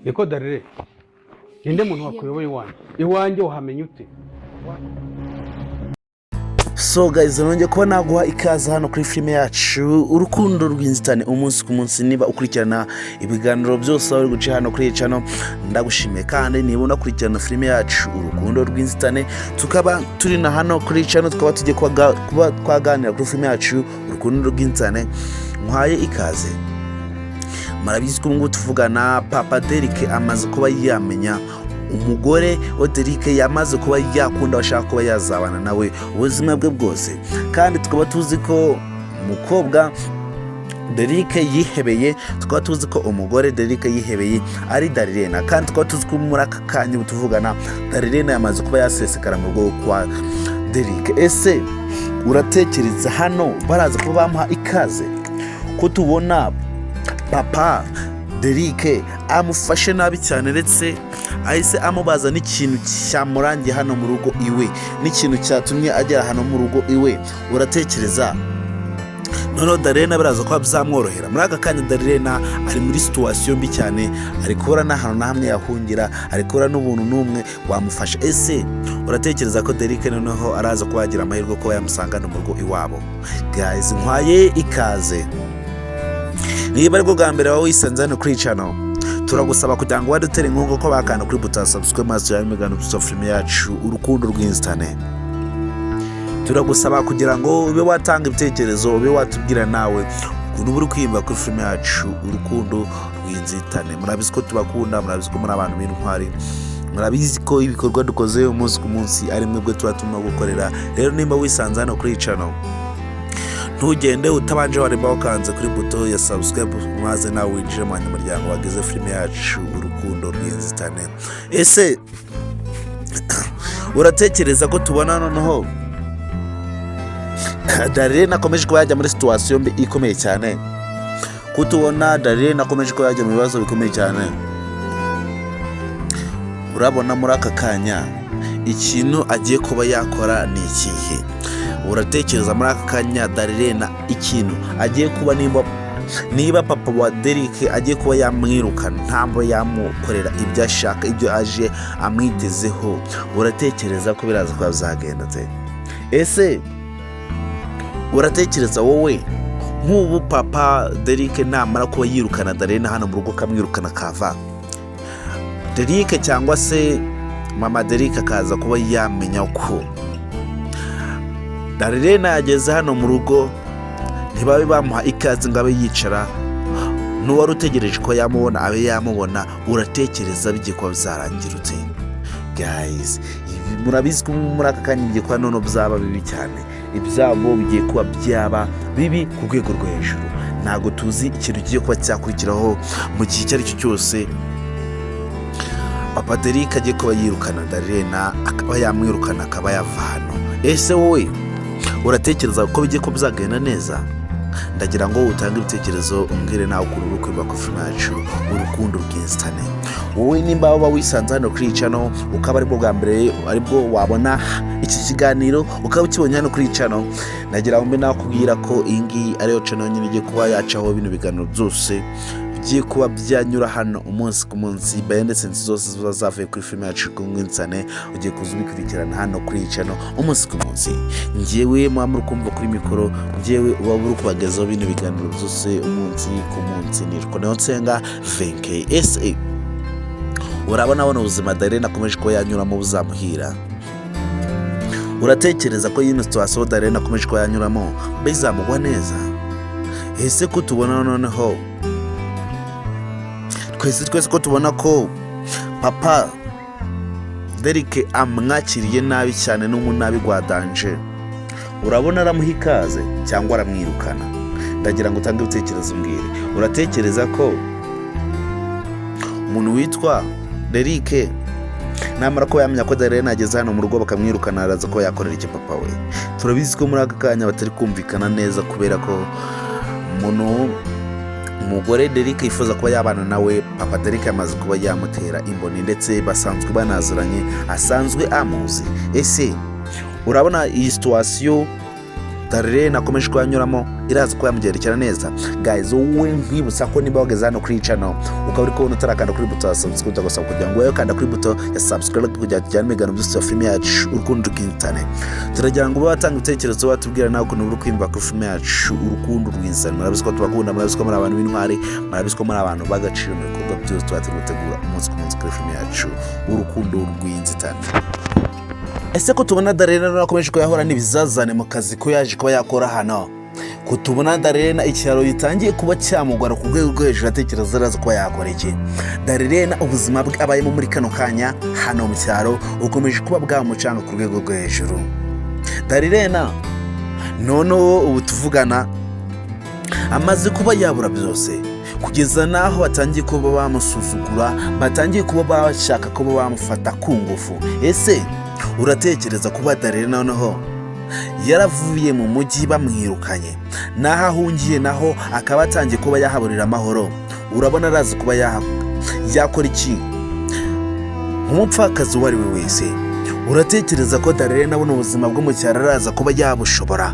niko Darlene ninde muntu wakuyoboye iwanjye uhamenye ute? So guys, nongeye kuba naguha ikaze hano kuri filime yacu Urukundo Rwinzitane umunsi ku munsi. Niba ukurikirana ibiganiro byose bari guca hano kuri channel, ndagushimiye kandi niba unakurikirana filime yacu Urukundo Rwinzitane, tukaba turi na hano kuri channel, tukaba tujye kuba twaganira kuri filime yacu Urukundo Rwinzitane. Muhaye ikaze. Marabizi ko ngo tuvugana Papa Derike amaze kuba yamenya umugore wa Derike, yamaze kuba yakunda bashaka kuba yazabana nawe ubuzima bwe bwose. Kandi tukaba tuzi ko umukobwa Derike yihebeye, tukaba tuzi ko umugore Derike yihebeye ari Darlene. Kandi tukaba tuzi ko muri aka kanya tuvugana Darlene yamaze kuba yasesekara mu rugo kwa Derike. Ese uratekereza hano baraza kuba bamuha ikaze ko tubona Papa Derike amufashe nabi cyane, ndetse ahise amubaza n'ikintu cyamurangiye hano mu rugo iwe, n'ikintu cyatumye agera hano mu rugo iwe? Uratekereza noneho Darlene baraza kuba byamworohera? Muri aka kanya Darlene ari muri situation mbi cyane, ari kubura n'ahantu na hamwe yahungira, ari kubura n'ubuntu n'umwe wamufasha. Ese uratekereza ko Derike noneho araza kuba yagira amahirwe ko yamusangana mu rugo iwabo? Guys, nkwaye ikaze. Niba ari bwo bwa mbere wawe wisanze hano kuri channel, turagusaba kugira ngo wadutere inkunga ko bakanda kuri buta subscribe maze ya migano film yacu Urukundo Rwinzitane. Turagusaba kugira ngo ube watanga ibitekerezo, ube watubwira nawe ukuntu uri kwimba kuri film yacu Urukundo Rwinzitane. Murabizi ko tubakunda, murabizi ko muri abantu b'intwari, murabizi ko ibikorwa dukoze umunsi ku munsi ari mwebwe tuba turimo gukorera. Rero nimba wisanze hano kuri channel, ntugende utabanje waremba wakanze kuri buto ya subscribe maze nawe winjire mu muryango wagize filime yacu Urukundo Rwinzitane. Ese uratekereza ko tubona noneho Darlene akomeje kuba yajya muri situation mbi ikomeye cyane? Ko tubona Darlene akomeje kuba yajya mu bibazo bikomeye cyane? Urabona muri aka kanya ikintu agiye kuba yakora ni ikihe? Uratekereza muri aka kanya Darlene ikintu agiye kuba, niba papa wa Derike agiye kuba yamwirukana, ntabwo yamukorera ibyo ashaka, ibyo aje amwitezeho, uratekereza ko biraza kuba byagenda te? Ese uratekereza wowe nk'ubu papa Derike namara kuba yirukana Darlene hano mu rugo, kamwirukana kava Derike, cyangwa se mama Derike akaza kuba yamenya ko Darlene yageze hano mu rugo, ntibabe bamuha ikaze ngo abe yicara, n'uwari utegereje ko yamubona abe yamubona? Uratekereza bigiye kuba byarangira ute? Guys, murabizi ko muri aka kanya bigiye kuba none byaba bibi cyane, ibyabo bigiye kuba byaba bibi ku rwego rwo hejuru. Ntabwo tuzi ikintu kigiye kuba cyakurikiraho mu gihe icyo ari cyo cyose. Papa Derike agiye kuba yirukana Darlene, akaba yamwirukana, akaba yava hano. Ese wowe uratekereza ko bigiye ko bizagenda neza? Ndagira ngo utange ibitekerezo, umbwire nawe ukuntu uri kwimba ku filime yacu Urukundo Rwinzitane. Wowe nimba waba wisanze hano kuri channel, ukaba aribwo bwa mbere aribwo wabona iki kiganiro, ukaba ukibonye hano kuri channel, ndagira ngo mbe nakubwira ko iyi ngiyi ariyo channel nyine igiye kuba yacaho bino biganiro byose bigiye kuba byanyura hano umunsi ku munsi. Ndetse zose ziba zavuye kuri filime yacu Rwinzitane ugiye kuzikurikirana hano kuri channel umunsi ku munsi. Njyewe muri kumva kuri mikoro, njyewe uba uri kubagezaho bino biganiro byose umunsi ku munsi. Nitwa Nsenga Venke. Ese urabona ubuzima Darlene akomeje kuba yanyuramo buzamuhira? Uratekereza ko yino situation Darlene akomeje kuba yanyuramo bizamugwa neza? Ese ko tubona noneho twese ko tubona ko papa Derike amwakiriye nabi cyane n'umunabi gwa danger, urabona aramuha ikaze cyangwa aramwirukana? Ndagira ngo utange ibitekerezo mbwire. Uratekereza ko umuntu witwa Derike namara ko yamenya ko Darlene ageze hano mu rugo bakamwirukana, araza ko yakorera iki papa we? Turabizi ko muri aka kanya batari kumvikana neza, kubera ko umugore Derike yifuza kuba yabana nawe, papa Derike amaze kuba yamutera imboni, ndetse basanzwe banazuranye, asanzwe amuzi. Ese urabona iyi situation Darlene akomeje kuyanyuramo iraza ko yamugerekera neza. Guys, wowe nkwibutsa ko niba wageze hano kuri channel ukaba uri kubona utarakanda kuri buto ya subscribe utagusaba kugira ngo wowe kanda kuri buto ya subscribe kugira tujyane imigano byose ya filime yacu Urukundo Rwinzitane. Turagira ngo batanga ibitekerezo batubwira nawe ukuntu uri kwimba kuri filime yacu Urukundo Rwinzitane. Murabizi ko tubakunda, murabizi ko muri abantu b'intwari, murabizi ko muri abantu bagaciro mu bikorwa byose twaturi gutegura umunsi ku munsi kuri filime yacu Urukundo Rwinzitane. Ese ko tubona Darlene nakomeje kuyahora n'ibizazane mu kazi ko yaje kuba yakora hano, ko tubona Darlene ikiraro gitangiye kuba cyamugwara ku rwego rwo hejuru, atekereza araza kuba yakora iki. Darlene ubuzima bwe abayemo muri kano kanya hano mu cyaro ukomeje kuba bwamucanga ku rwego rwo hejuru. Darlene noneho ubu tuvugana amaze kuba yabura byose, kugeza naho batangiye kuba bamusuzugura, batangiye kuba bashaka kuba bamufata ku ngufu. Ese uratekereza kuba Darlene noneho yaravuye mu mujyi bamwirukanye, naho ahungiye naho akaba atangiye kuba yahaburira amahoro, urabona arazi kuba yakora iki nk'umupfakazi uwo ari we wese? Uratekereza ko Darlene abona ubuzima bwo mu cyaro araza kuba yabushobora?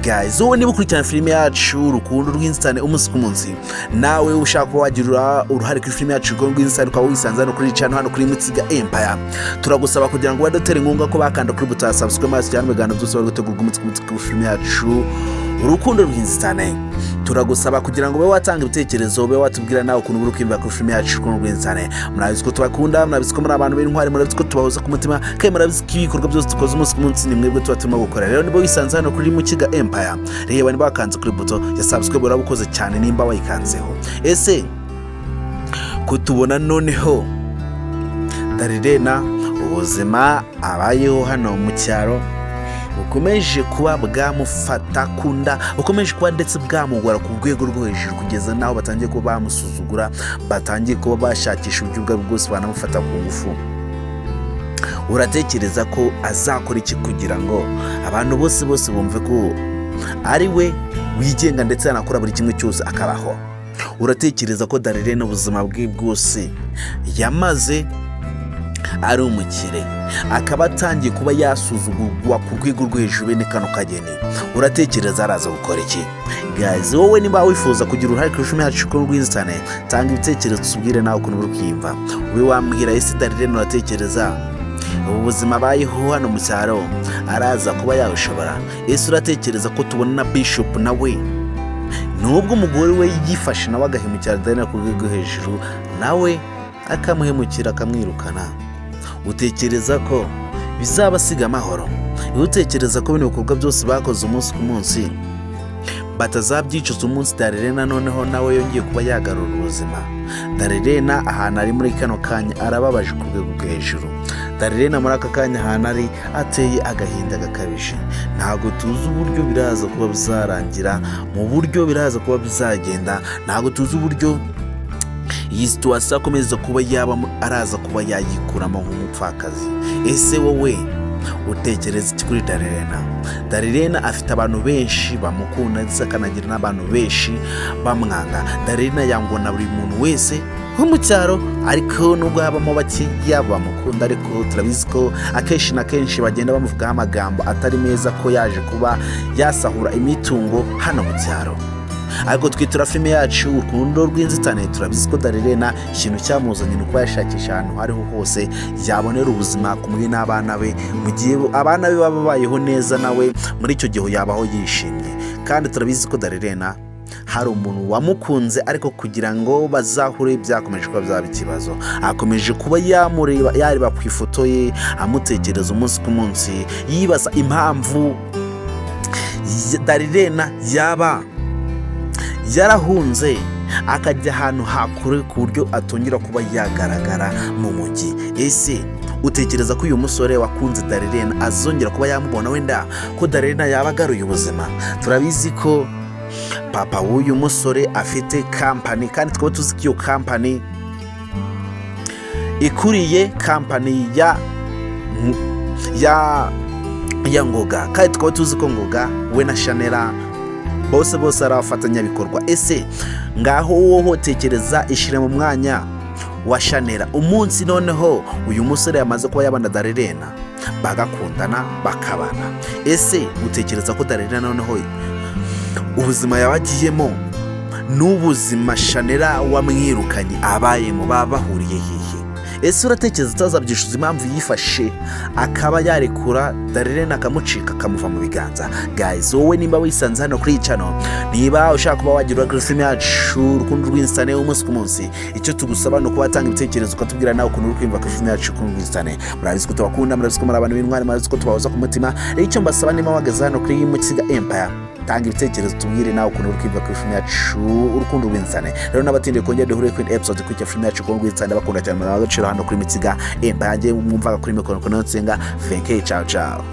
Guys, wowe niba ukurikirana filime yacu Urukundo Rwinzitane umunsi ku munsi, nawe ushaka kuba wagira uruhare kuri filime yacu Urukundo Rwinzitane ukaba wisanze hano kuri channel hano kuri Mutsiga Empire, turagusaba kugira ngo wadotere inkunga ko bakanda kuri buto ya subscribe maze cyane muganda byose bari gutegurwa umunsi ku munsi kuri filime yacu Urukundo Rwinzitane. Turagusaba kugira ngo ube watanga ibitekerezo, ube watubwira nawe ukuntu uri kwimba kuri filime yacu Urukundo Rwinzitane. Murabizi ko tubakunda, murabizi ko muri abantu b'intwari, murabizi ko tubahoza ku mutima, kandi murabizi ko ibikorwa byose dukoze umunsi ku munsi ni mwebwe tuba turimo gukora. Rero niba wisanze hano kuri Mutsiga Empire, reba niba wakanze kuri buto ya subscribe urabukoze cyane nimba wayikanzeho. Ese ko tubona noneho Darlene ubuzima abayeho hano mu cyaro bukomeje kuba bwamufata kunda, bukomeje kuba ndetse bwamugwara ku rwego rwo hejuru, kugeza naho batangiye kuba bamusuzugura, batangiye kuba bashakisha uburyo bwabo bwose banamufata ku ngufu. Uratekereza ko azakora iki kugira ngo abantu bose bumve ko ari we wigenga ndetse anakora buri kimwe cyose akabaho? Uratekereza ko Darlene ubuzima bwe bwose yamaze ari umukire, akaba atangiye kuba yasuzugurwa ku rwego rwo hejuru bene kano kageni? Uratekereza araza gukora iki? Guys, wowe niba wifuza kugira uruhare kuri filime yacu Urukundo Rwinzitane, tanga ibitekerezo tubwire nawe ukuntu uri kwiyumva. Ube wambwira ese Darlene uratekereza ubu buzima abayeho hano mu cyaro araza kuba yawushobora? Ese uratekereza ko tubona na Bishop nawe nubwo umugore we yifashe nawe agahemukira Darlene ku rwego hejuru, nawe akamuhemukira akamwirukana? Utekereza ko bizabasiga amahoro? Utekereza ko bino bikorwa byose bakoze umunsi ku munsi batazabyicuza umunsi Darlene noneho nawe yongeye kuba yagarura ubuzima? Darlene ahantu ari muri kano kanya arababaje ku rwego rwo hejuru. Darlene muri aka kanya ahantu ari ateye agahinda gakabije. Ntabwo tuzi uburyo biraza kuba bizarangira, mu buryo biraza kuba bizagenda, ntabwo tuzi uburyo iyi situation akomeza kuba yabamo araza kuba yayikuramo nk'umupfakazi. Ese wowe utekereza iki kuri Darlene? Darlene afite abantu benshi bamukunda ndetse akanagira n'abantu benshi bamwanga. Darlene yangwa na buri muntu wese nko mu cyaro, ariko nubwo habamo bake bamukunda, ariko turabizi ko akenshi na kenshi bagenda bamuvugaho amagambo atari meza ko yaje kuba yasahura imitungo hano mu cyaro. Ariko twitura filime yacu Urukundo Rwinzitane, turabizi ko Darlene ikintu cyamuzanye ni kuba yashakisha ahantu hariho hose yabonera ubuzima kumwe n'abana be, mu gihe abana be baba babayeho neza nawe muri icyo gihe yabaho yishimye. Kandi turabizi ko Darlene hari umuntu wamukunze, ariko kugira ngo bazahure byakomeje kuba byaba ikibazo. Akomeje kuba yareba ku ifoto ye, amutekereza umunsi ku munsi, yibaza impamvu Darlene yaba yarahunze akajya ahantu hakure ku buryo atongera kuba yagaragara mu mujyi. Ese utekereza ko uyu musore wakunze Darlene azongera kuba yamubona, wenda ko Darlene yaba agaruye ubuzima? Turabizi ko papa w'uyu musore afite kampani, kandi twaba tuzi ko iyo kampani ikuriye kampani ya Ngoga, kandi twaba tuzi ko Ngoga we na Shanera bose ari abafatanyabikorwa. Ese ngaho wowe tekereza, ishire mu mwanya wa Shanera umunsi noneho uyu musore yamaze kuba yabana Darlene, bagakundana bakabana. Ese utekereza ko Darlene noneho ubuzima yabagiyemo n'ubuzima Shanera wamwirukanye abayemo bahuriye hehe? Ese uratekereza atazabyishuza impamvu yifashe akaba yarekura Darlene akamucika akamuva mu biganza? Guys, wowe nimba wisanze hano kuri channel, niba ushaka kuba wagira film yacu Urukundo Rwinzitane umunsi ku munsi, icyo tugusaba no kubatanga ibitekerezo ukatubwira nawe ukuntu uri kwimva film yacu Urukundo Rwinzitane. Murabizi ko tubakunda, murabizi ko muri abantu b'intwari, murabizi ko tubahoza ku mutima. Icyo mbasaba nimba wageze hano kuri Mutsiga Empire, tanga ibitekerezo tubwire nawe ukuntu uri kwimva kuri film yacu Urukundo Rwinzitane. Rero n'abatinde kongera duhure kuri episode kuri film yacu Urukundo Rwinzitane, bakunda cyane, murabagaciro hano kuri Mutsiga Empire. Mwumvaga kuri mikoro kono nsenga. Thank you, ciao ciao.